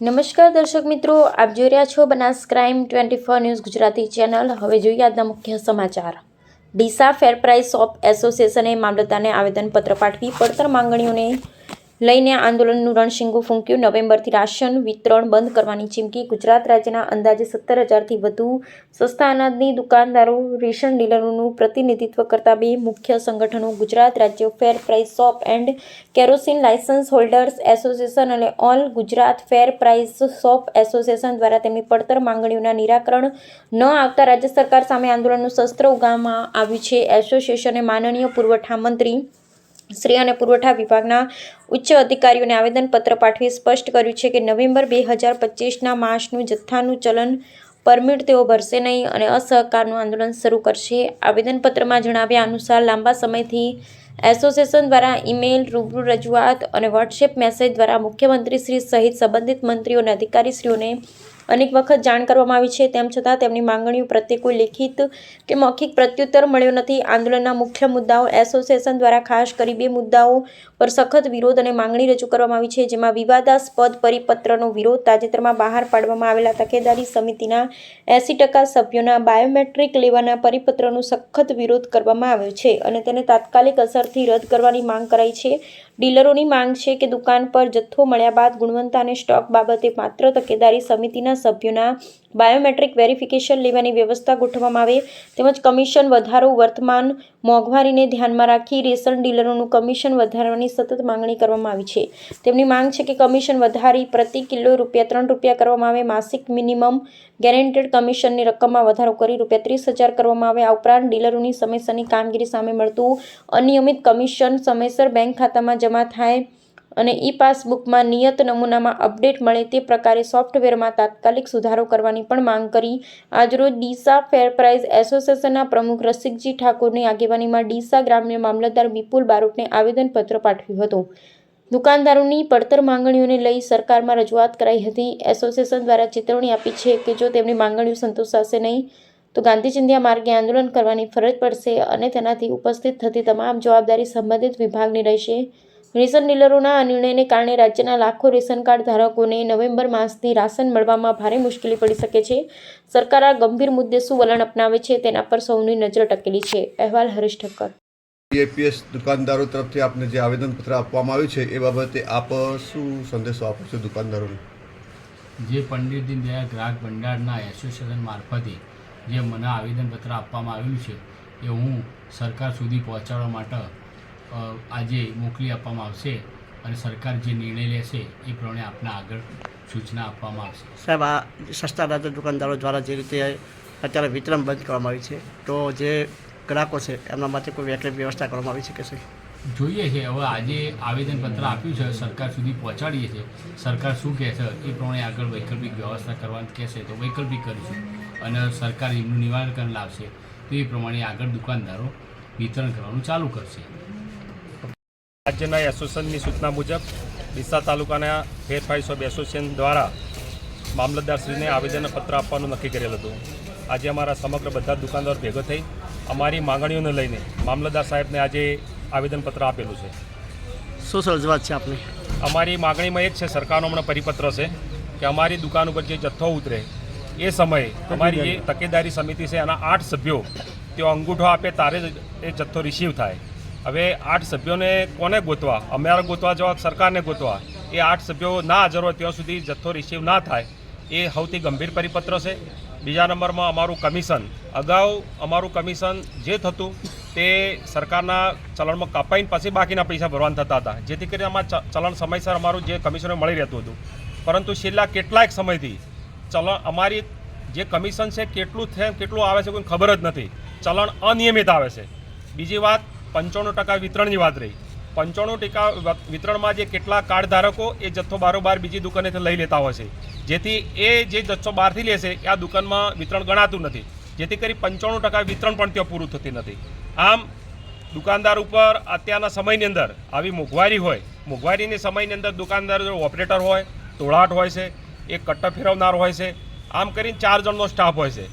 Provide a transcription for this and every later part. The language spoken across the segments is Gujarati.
નમસ્કાર દર્શક મિત્રો, આપ જોઈ રહ્યા છો Banas crime 24 news Gujarati channel. હવે જોઈએ આજના મુખ્ય સમાચાર। ડીસા ફેર પ્રાઇસ શોપ એસોસિએશને મામલતદારને આવેદનપત્ર પાઠવી પડતર માંગણીઓને લઈને આંદોલનનું રણશીંગું ફૂંક્યું। નવેમ્બરથી રાશન વિતરણ બંધ કરવાની ચીમકી। ગુજરાત રાજ્યના અંદાજે 17,000થી વધુ સસ્તા અનાજની દુકાનદારો, રેશન ડીલરોનું પ્રતિનિધિત્વ કરતા બે મુખ્ય સંગઠનો ગુજરાત રાજ્ય fair price shop and kerosene licence holders association અને all Gujarat fair price shop association દ્વારા તેમની પડતર માંગણીઓના નિરાકરણ ન આવતા રાજ્ય સરકાર સામે આંદોલનનું શસ્ત્ર ઉગામવામાં આવ્યું છે। એસોસિએશને માનનીય પુરવઠા મંત્રી શ્રી અને પુરવઠા વિભાગના ઉચ્ચ અધિકારીઓને આવેદનપત્ર પાઠવી સ્પષ્ટ કર્યું છે કે નવેમ્બર 2025ના માસનું જથ્થાનું ચલન પરમિટ તેઓ ભરશે નહીં અને અસહકારનું આંદોલન શરૂ કરશે। આવેદનપત્રમાં જણાવ્યા અનુસાર લાંબા સમયથી એસોસિએશન દ્વારા ઈમેલ, રૂબરૂ રજૂઆત અને વોટ્સએપ મેસેજ દ્વારા મુખ્યમંત્રીશ્રી સહિત સંબંધિત મંત્રીઓ અને અધિકારીશ્રીઓને અનેક વખત જાણ કરવામાં આવી છે। તેમ છતાં તેમની માંગણીઓ પ્રત્યે કોઈ લેખિત કે મૌખિક પ્રત્યુત્તર મળ્યો નથી। આંદોલનના મુખ્ય મુદ્દાઓ એસોસિએશન દ્વારા ખાસ કરી બે મુદ્દાઓ પર સખત વિરોધ અને માંગણી રજૂ કરવામાં આવી છે, જેમાં વિવાદાસ્પદ પરિપત્રનો વિરોધ, તાજેતરમાં બહાર પાડવામાં આવેલા તકેદારી સમિતિના 80% સભ્યોના બાયોમેટ્રિક લેવાના પરિપત્રનો સખત વિરોધ કરવામાં આવ્યો છે અને તેને તાત્કાલિક અસરથી રદ કરવાની માંગ કરાઈ છે। ડીલરોની માંગ છે કે દુકાન પર જથ્થો મળ્યા બાદ ગુણવત્તા અને સ્ટોક બાબતે માત્ર તકેદારી સમિતિના સભ્યોના બાયોમેટ્રિક વેરિફિકેશન લેવાની વ્યવસ્થા ગોઠવવામાં આવે તેમજ કમિશન વધારો। વર્તમાન મોંઘવારીને ધ્યાનમાં રાખી રેશન ડીલરોનું કમિશન વધારવાની સતત માંગણી કરવામાં આવી છે। તેમની માંગ છે કે કમિશન વધારી પ્રતિ કિલો ₹3 કરવામાં આવે, માસિક મિનિમમ ગેરેન્ટેડ કમિશનની રકમમાં વધારો કરી ₹30,000 કરવામાં આવે। આ ઉપરાંત ડીલરોની સમયસરની કામગીરી સામે મળતું અનિયમિત કમિશન સમયસર બેંક ખાતામાં જમા થાય અને ઈ પાસબુકમાં નિયત નમૂનામાં અપડેટ મળે તે પ્રકારે સોફ્ટવેરમાં તાત્કાલિક સુધારો કરવાની પણ માંગ કરી। આજરોજ ડીસા ફેર પ્રાઇસ એસોસિએશનના પ્રમુખ રસિકજી ઠાકોરની આગેવાનીમાં ડીસા ગ્રામ્ય મામલતદાર વિપુલ બારોટને આવેદનપત્ર પાઠવ્યું હતું। દુકાનદારોની પડતર માંગણીઓને લઈ સરકારમાં રજૂઆત કરાઈ હતી। એસોસિએશન દ્વારા ચેતવણી આપી છે કે જો તેમની માંગણીઓ સંતોષાશે નહીં તો ગાંધી ચિંધ્યા માર્ગે આંદોલન કરવાની ફરજ પડશે અને તેનાથી ઉપસ્થિત થતી તમામ જવાબદારી સંબંધિત વિભાગની રહેશે। રેશન ડીલરોના આ નિર્ણયને કારણે રાજ્યના લાખો રેશન કાર્ડ ધારકોને નવેમ્બર માસથી રાશન મળવામાં ભારે મુશ્કેલી પડી શકે છે। સરકાર આ ગંભીર મુદ્દે શું વલણ અપનાવે છે તેના પર સૌની નજર ટકેલી છે। અહેવાલ હરીશ ઠક્કર। એપીએસ દુકાનદારો તરફથી આપને જે આવેદનપત્ર આપવામાં આવ્યું છે એ બાબતે આપ શું સંદેશો આપો છો દુકાનદારોને? જે પંડિત દીનદયાળ ગ્રાહક ભંડારના એસોસિએશન મારફતે જે મને આવેદનપત્ર આપવામાં આવેલું છે એ હું સરકાર સુધી પહોંચાડવા માટે આજે મોકલી આપવામાં આવશે અને સરકાર જે નિર્ણય લેશે એ પ્રમાણે આપને આગળ સૂચના આપવામાં આવશે। સાહેબ, આ સસ્તા અનાજના દુકાનદારો દ્વારા જે રીતે અત્યારે વિતરણ બંધ કરવામાં આવી છે તો જે ગ્રાહકો છે એમના માટે કોઈ વૈકલ્પિક વ્યવસ્થા કરવામાં આવી છે કે શું? જોઈએ છે હવે આજે આવેદનપત્ર આપ્યું છે, સરકાર સુધી પહોંચાડીએ છીએ। સરકાર શું કહે છે એ પ્રમાણે આગળ વૈકલ્પિક વ્યવસ્થા કરવાનું કહેશે તો વૈકલ્પિક કરીશું અને સરકાર એમનું નિવારણ લાવશે તો એ પ્રમાણે આગળ દુકાનદારો વિતરણ કરવાનું ચાલુ કરશે। રાજ્યના એસોસિએશનની સૂચના મુજબ ડીસા તાલુકાના ફેર પ્રાઇસ શોપ એસોસિએશન દ્વારા મામલતદારશ્રીને આવેદનપત્ર આપવાનું નક્કી કરેલ હતું। આજે અમારા સમગ્ર બધા દુકાનદારો ભેગો થઈ અમારી માંગણીઓને લઈને મામલતદાર સાહેબને આજે આવેદનપત્ર આપેલું છે। શું રજૂઆત છે આપની? અમારી માંગણીમાં એક છે, સરકારનો હમણાં પરિપત્ર છે કે અમારી દુકાન ઉપર જે જથ્થો ઉતરે એ સમયે અમારી જે તકેદારી સમિતિ છે એના 8 સભ્યો તેઓ અંગૂઠો આપે ત્યારે જ એ જથ્થો રિસીવ થાય। હવે 8 સભ્યોને કોને ગોતવા? અમારે ગોતવા જવા, સરકારને ગોતવા? એ 8 સભ્યો ના હાજર હોય ત્યાં સુધી જથ્થો રિસીવ ના થાય એ સૌથી ગંભીર પરિપત્ર છે। બીજા નંબરમાં અમારું કમિશન, અગાઉ અમારું કમિશન જે થતું તે સરકારના ચલણમાં કપાઈને પછી બાકીના પૈસા ભરવાના થતા હતા, જેથી કરીને અમારા ચલણ સમયસર અમારું જે કમિશન મળી રહેતું હતું। પરંતુ છેલ્લા કેટલાક સમયથી ચલણ અમારી જે કમિશન છે કેટલું આવે છે કોઈ ખબર જ નથી, ચલણ અનિયમિત આવે છે। બીજી વાત 95% વિતરણની વાત રહી। 95% વિતરણમાં જે કેટલા કાર્ડ ધારકો એ જથ્થો બારોબાર બીજી દુકાનેથી લઈ લેતા હોય છે, જેથી એ જે જથ્થો બહારથી લેશે એ આ દુકાનમાં વિતરણ ગણાતું નથી, જેથી કરી 95% વિતરણ પણ ત્યાં પૂરું થતી નથી। આમ દુકાનદાર ઉપર અત્યારના સમયની અંદર આવી મોંઘવારી હોય, મોંઘવારીની સમયની અંદર દુકાનદાર જો ઓપરેટર હોય, તોળાટ હોય છે, એક કટ્ટા ફેરવનાર હોય છે, આમ કરીને 4 જણનો સ્ટાફ હોય છે।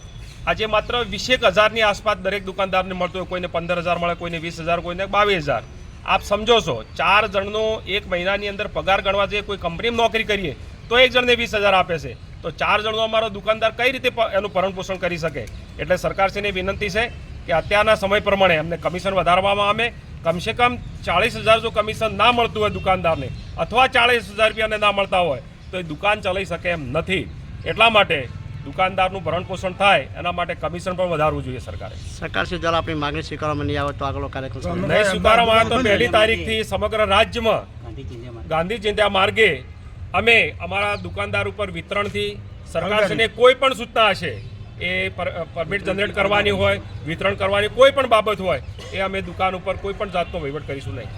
આજે માત્ર 20,000ની આસપાસ દરેક દુકાનદારને મળતો હોય, કોઈને 15,000 મળે, કોઈને 20,000, કોઈને 22,000। આપ સમજો છો 4 જણનો એક મહિનાની અંદર પગાર ગણવા જઈએ, કોઈ કંપનીમાં નોકરી કરીએ તો એક જણને 20,000 આપે છે, તો 4 જણનો અમારો દુકાનદાર કઈ રીતે એનું ભરણ પોષણ કરી શકે? એટલે સરકારશ્રીને વિનંતી છે કે અત્યારના સમય પ્રમાણે અમને કમિશન વધારવામાં આવે. કમસે કમ 40,000 જો કમિશન ના મળતું હોય દુકાનદારને, અથવા 40,000 રૂપિયાને ના મળતા હોય તો એ દુકાન ચલાવી શકે એમ નથી. એટલા માટે દુકાનદારનું ભરણ પોષણ થાય એના માટે કમિશન પણ વધારવું જોઈએ સરકારે. સરકારશ્રી દ્વારા આપણી માગણી સ્વીકારવામાં નહીં આવે તો આગળનો કાર્યક્રમ શું? નહીં સ્વીકારવામાં આવે તો 1લી તારીખથી સમગ્ર રાજ્યમાં ગાંધી ચિંધ્યા માર્ગે અમે અમારા દુકાનદાર ઉપર વિતરણથી સરકારશ્રીને કોઈ પણ સૂચના હશે, એ પરમિટ જનરેટ કરવાની હોય, વિતરણ કરવાની કોઈ પણ બાબત હોય, એ અમે દુકાન ઉપર કોઈ પણ જાતનો વહીવટ કરીશું નહીં.